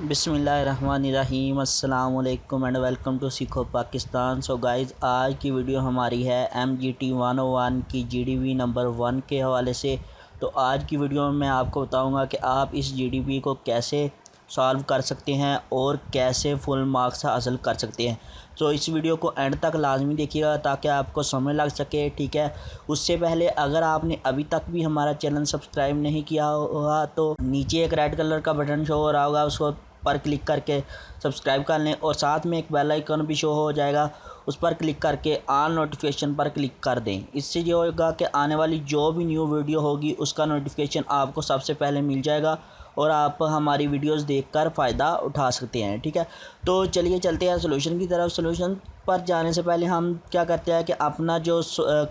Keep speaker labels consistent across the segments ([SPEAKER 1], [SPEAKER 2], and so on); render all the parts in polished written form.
[SPEAKER 1] बिस्मिल्लाहिर्रहमानिर्रहीम अस्सलाम वालेकुम एंड वेलकम टू सीखो पाकिस्तान। सो गाइज़, आज की वीडियो हमारी है MGT 101 की GDP नंबर 1 के हवाले से। तो आज की वीडियो में मैं आपको बताऊंगा कि आप इस GDP को कैसे सॉल्व कर सकते हैं और कैसे फुल मार्क्स हासिल कर सकते हैं। तो इस वीडियो को एंड तक लाजमी देखिएगा ताकि आपको समझ लग सके, ठीक है। उससे पहले अगर आपने अभी तक भी हमारा चैनल सब्सक्राइब नहीं किया होगा तो नीचे एक रेड कलर का बटन शो हो रहा होगा, उसको पर क्लिक करके सब्सक्राइब कर लें और साथ में एक बेल आइकन भी शो हो जाएगा, उस पर क्लिक करके ऑल नोटिफिकेशन पर क्लिक कर दें। इससे ये होगा कि आने वाली जो भी न्यू वीडियो होगी उसका नोटिफिकेशन आपको सबसे पहले मिल जाएगा और आप हमारी वीडियोस देखकर फ़ायदा उठा सकते हैं, ठीक है। तो चलिए चलते हैं सोल्यूशन की तरफ। सोल्यूशन पर जाने से पहले हम क्या करते हैं कि अपना जो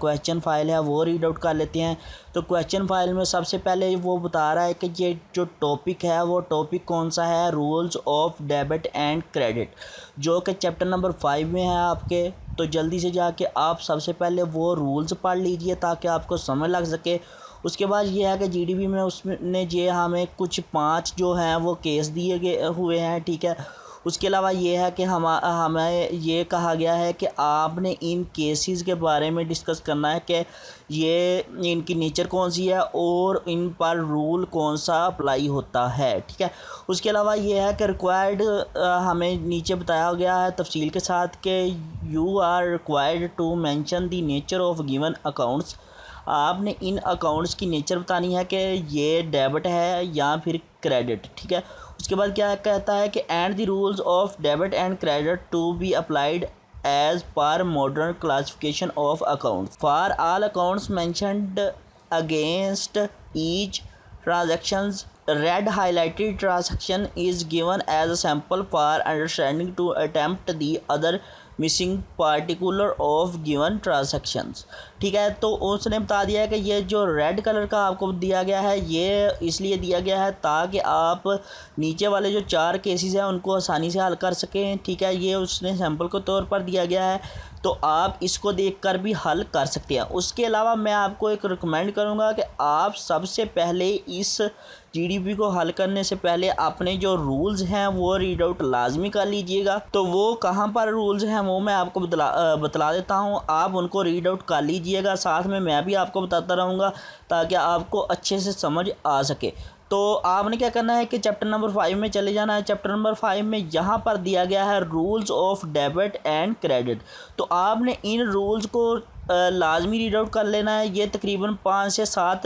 [SPEAKER 1] क्वेश्चन फाइल है वो रीड आउट कर लेते हैं। तो क्वेश्चन फाइल में सबसे पहले वो बता रहा है कि ये जो टॉपिक है वो टॉपिक कौन सा है, rules of debit and credit, जो कि चैप्टर नंबर 5 में है आपके। तो जल्दी से जाके आप सबसे पहले वो रूल्स पढ़ लीजिए ताकि आपको समझ लग सके। उसके बाद ये है कि GDP में उसने ये हमें कुछ 5 जो हैं वो केस दिए गए हुए हैं, ठीक है। उसके अलावा ये है कि हमें ये कहा गया है कि आपने इन केसेस के बारे में डिस्कस करना है कि ये इनकी नेचर कौन सी है और इन पर रूल कौन सा अप्लाई होता है, ठीक है। उसके अलावा ये है कि रिक्वायर्ड हमें नीचे बताया गया है तफसील के साथ कि you are required to mention the nature of given accounts. आपने इन अकाउंट्स की नेचर बतानी है कि ये डेबिट है या फिर क्रेडिट, ठीक है। उसके बाद क्या कहता है कि and the rules of debit and credit to be applied as per modern classification of accounts for all accounts mentioned against each transactions. Red highlighted transaction is given as a sample for understanding to attempt the other missing particular of given transactions, ठीक है। तो उसने बता दिया है कि ये जो रेड कलर का आपको दिया गया है ये इसलिए दिया गया है ताकि आप नीचे वाले जो 4 केसेस हैं उनको आसानी से हल कर सकें, ठीक है। ये उसने सैम्पल के तौर पर दिया गया है तो आप इसको देखकर भी हल कर सकते हैं। उसके अलावा मैं आपको एक रिकमेंड करूंगा कि आप सबसे पहले इस GDP को हल करने से पहले अपने जो रूल्स हैं वो रीड आउट लाजमी कर लीजिएगा। तो वो कहाँ पर रूल्स हैं वो मैं आपको बतला देता हूँ, आप उनको रीड आउट कर लीजिएगा। साथ में मैं भी आपको बताता रहूँगा ताकि आपको अच्छे से समझ आ सके। तो आपने क्या करना है कि चैप्टर नंबर 5 में चले जाना है। चैप्टर नंबर 5 में यहाँ पर दिया गया है rules of debit and credit. तो आपने इन रूल्स को लाजमी रीड आउट कर लेना है। ये तकरीबन 5 से 7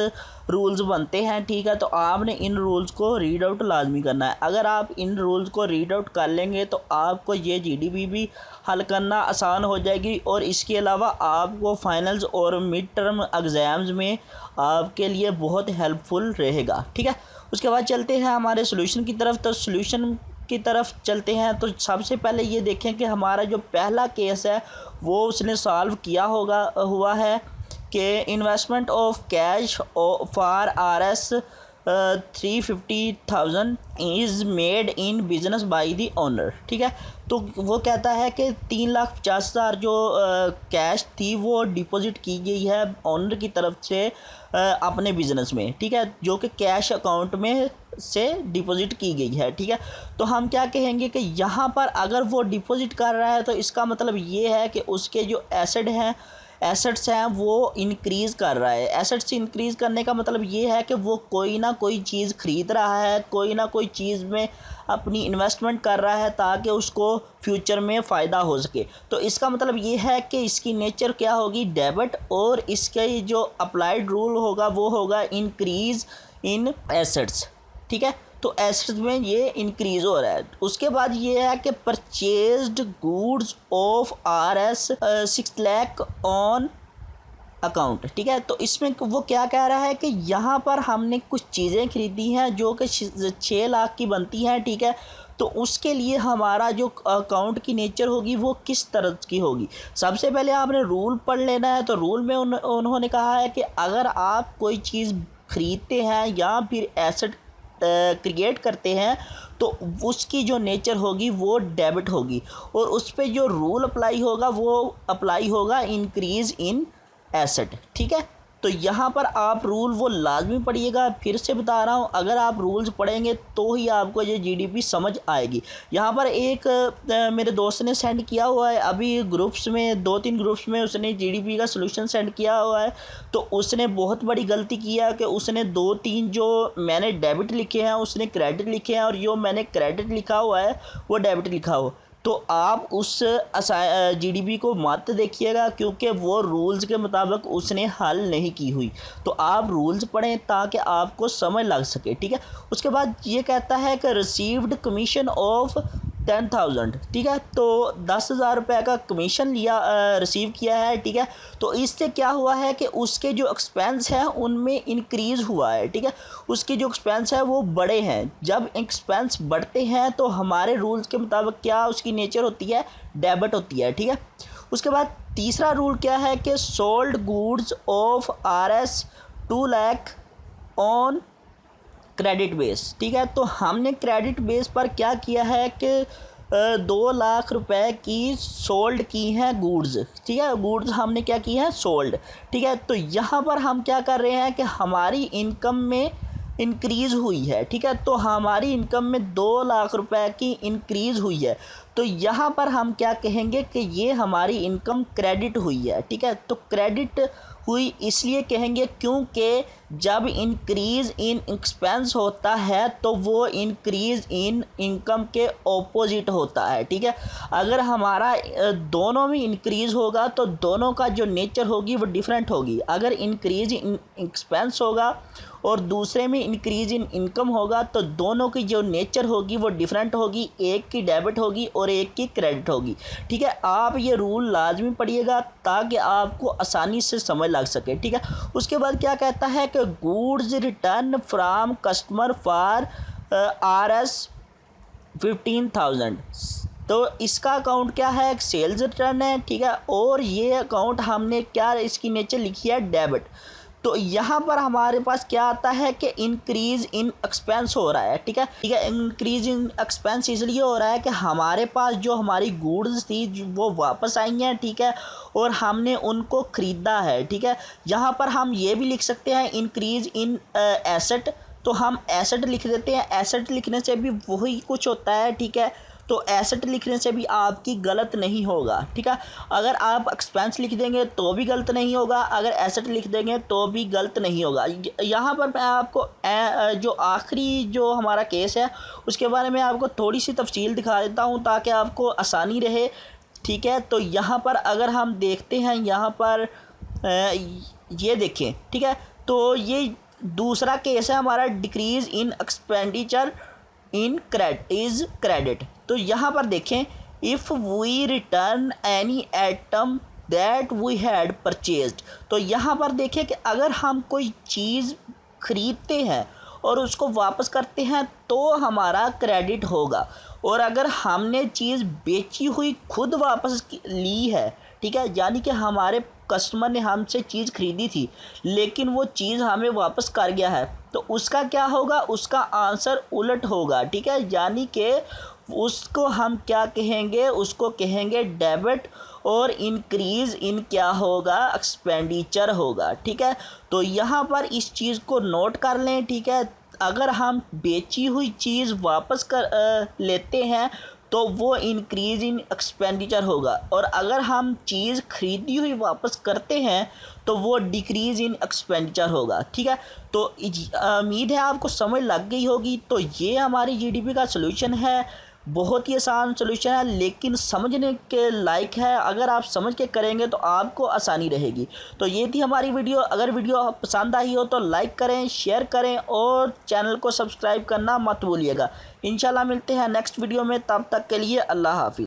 [SPEAKER 1] रूल्स बनते हैं, ठीक है। तो आपने इन रूल्स को रीड आउट लाजमी करना है। अगर आप इन रूल्स को रीड आउट कर लेंगे तो आपको ये GDP भी हल करना आसान हो जाएगी और इसके अलावा आपको फाइनल्स और मिड टर्म एग्ज़ाम्स में आपके लिए बहुत हेल्पफुल रहेगा, ठीक है। उसके बाद चलते हैं हमारे सोल्यूशन की तरफ। तो सोल्यूशन की तरफ चलते हैं तो सबसे पहले ये देखें कि हमारा जो पहला केस है वो उसने सॉल्व किया हुआ है कि investment of cash for RS 350,000 is made in business by the owner, ठीक है। तो वो कहता है कि 3,50,000 जो कैश थी वो डिपॉजिट की गई है ओनर की तरफ से अपने बिजनेस में, ठीक है, जो कि कैश अकाउंट में से डिपॉजिट की गई है, ठीक है। तो हम क्या कहेंगे कि यहाँ पर अगर वो डिपॉजिट कर रहा है तो इसका मतलब ये है कि उसके जो एसेट्स हैं वो इंक्रीज़ कर रहा है। एसेट्स इंक्रीज़ करने का मतलब ये है कि वो कोई ना कोई चीज़ ख़रीद रहा है, कोई ना कोई चीज़ में अपनी इन्वेस्टमेंट कर रहा है ताकि उसको फ्यूचर में फ़ायदा हो सके। तो इसका मतलब ये है कि इसकी नेचर क्या होगी, डेबिट, और इसके जो अप्लाइड रूल होगा वो होगा इंक्रीज़ इन एसेट्स, ठीक है। तो एसेट्स में ये इंक्रीज़ हो रहा है। उसके बाद ये है कि purchased goods of RS 6 lakh on account, ठीक है। तो इसमें वो क्या कह रहा है कि यहाँ पर हमने कुछ चीज़ें खरीदी हैं जो कि 6 लाख की बनती हैं, ठीक है। तो उसके लिए हमारा जो अकाउंट की नेचर होगी वो किस तरह की होगी। सबसे पहले आपने रूल पढ़ लेना है। तो रूल में उन्होंने कहा है कि अगर आप कोई चीज़ खरीदते हैं या फिर एसेट क्रिएट करते हैं तो उसकी जो नेचर होगी वो डेबिट होगी और उस पर जो रूल अप्लाई होगा वो अप्लाई होगा इंक्रीज़ इन एसेट, ठीक है। तो यहाँ पर आप रूल वो लाजमी पढ़िएगा। फिर से बता रहा हूँ, अगर आप रूल्स पढ़ेंगे तो ही आपको ये जीडीपी समझ आएगी। यहाँ पर एक मेरे दोस्त ने सेंड किया हुआ है अभी ग्रुप्स में, 2-3 ग्रुप्स में उसने जीडीपी का सलूशन सेंड किया हुआ है। तो उसने बहुत बड़ी गलती किया कि उसने 2-3 जो मैंने डेबिट लिखे हैं उसने क्रेडिट लिखे हैं, और जो मैंने क्रेडिट लिखा हुआ है वो डेबिट लिखा हो। तो आप उस जीडीपी को मत देखिएगा, क्योंकि वो रूल्स के मुताबिक उसने हल नहीं की हुई। तो आप रूल्स पढ़ें ताकि आपको समझ लग सके, ठीक है। उसके बाद ये कहता है कि रिसीव्ड कमीशन ऑफ 10,000, ठीक है। तो 10,000 रुपये का कमीशन रिसीव किया है, ठीक है। तो इससे क्या हुआ है कि उसके जो एक्सपेंस हैं उनमें इंक्रीज़ हुआ है, ठीक है। उसके जो एक्सपेंस है वो बड़े हैं। जब एक्सपेंस बढ़ते हैं तो हमारे रूल्स के मुताबिक क्या उसकी नेचर होती है, डेबिट होती है, ठीक है। उसके बाद तीसरा रूल क्या है कि sold goods of RS 2 lakh on credit base, ठीक है। तो हमने क्रेडिट बेस पर क्या किया है कि 2 लाख रुपए की सोल्ड की हैं गुड्स, ठीक है। गुड्स हमने क्या की हैं, सोल्ड, ठीक है। तो यहाँ पर हम क्या कर रहे हैं कि हमारी इनकम में इंक्रीज़ हुई है, ठीक है। तो हमारी इनकम में 2 लाख रुपए की इंक्रीज़ हुई है। तो यहाँ पर हम क्या कहेंगे कि ये हमारी इनकम क्रेडिट हुई है, ठीक है। तो क्रेडिट हुई इसलिए कहेंगे क्योंकि जब इंक्रीज़ इन एक्सपेंस होता है तो वो इंक्रीज़ इन इनकम के ऑपोजिट होता है, ठीक है। अगर हमारा दोनों में इंक्रीज़ होगा तो दोनों का जो नेचर होगी वो डिफरेंट होगी। अगर इंक्रीज़ इन एक्सपेंस होगा और दूसरे में इंक्रीज़ इन इनकम होगा तो दोनों की जो नेचर होगी वो डिफरेंट होगी, एक की डेबिट होगी और एक की क्रेडिट होगी, ठीक है। आप ये रूल लाजमी पढ़िएगा ताकि आपको आसानी से समझ लग सके, ठीक है। उसके बाद क्या कहता है कि goods return from customer for RS 15,000, तो इसका अकाउंट क्या है, सेल्स रिटर्न है, ठीक है। और ये अकाउंट हमने क्या इसकी नेचर लिखी है, डेबिट। तो यहाँ पर हमारे पास क्या आता है कि इंक्रीज़ इन एक्सपेंस हो रहा है, ठीक है, ठीक है। इंक्रीज़ इन एक्सपेंस इसलिए हो रहा है कि हमारे पास जो हमारी गुड्स थी वो वापस आई हैं, ठीक है, और हमने उनको ख़रीदा है, ठीक है। यहाँ पर हम ये भी लिख सकते हैं इंक्रीज़ इन एसेट, तो हम एसेट लिख देते हैं। एसेट लिखने से भी वही कुछ होता है, ठीक है। तो एसेट लिखने से भी आपकी गलत नहीं होगा, ठीक है। अगर आप एक्सपेंस लिख देंगे तो भी गलत नहीं होगा, अगर एसेट लिख देंगे तो भी गलत नहीं होगा। यहाँ पर मैं आपको जो आखिरी जो हमारा केस है उसके बारे में आपको थोड़ी सी तफसील दिखा देता हूँ ताकि आपको आसानी रहे, ठीक है। तो यहाँ पर अगर हम देखते हैं, यहाँ पर ये देखें, ठीक है। तो ये दूसरा केस है हमारा, decrease in expenditure in credit. तो यहाँ पर देखें, if we return any item that we had purchased, तो यहाँ पर देखें कि अगर हम कोई चीज़ खरीदते हैं और उसको वापस करते हैं तो हमारा क्रेडिट होगा, और अगर हमने चीज़ बेची हुई खुद वापस ली है, ठीक है, यानी कि हमारे कस्टमर ने हमसे चीज़ खरीदी थी लेकिन वो चीज़ हमें वापस कर गया है, तो उसका क्या होगा, उसका आंसर उलट होगा, ठीक है। यानी कि उसको हम क्या कहेंगे, उसको कहेंगे डेबिट, और इंक्रीज़ इन क्या होगा, एक्सपेंडिचर होगा, ठीक है। तो यहाँ पर इस चीज़ को नोट कर लें, ठीक है। अगर हम बेची हुई चीज़ वापस कर लेते हैं तो वो इंक्रीज़ इन एक्सपेंडिचर होगा, और अगर हम चीज़ खरीदी हुई वापस करते हैं तो वो डिक्रीज़ इन एक्सपेंडिचर होगा, ठीक है। तो उम्मीद है आपको समझ लग गई होगी। तो ये हमारी जीडीपी का सलूशन है, बहुत ही आसान सलूशन है लेकिन समझने के लायक है। अगर आप समझ के करेंगे तो आपको आसानी रहेगी। तो ये थी हमारी वीडियो। अगर वीडियो पसंद आई हो तो लाइक करें, शेयर करें और चैनल को सब्सक्राइब करना मत भूलिएगा। इंशाल्लाह मिलते हैं नेक्स्ट वीडियो में, तब तक के लिए अल्लाह हाफिज़।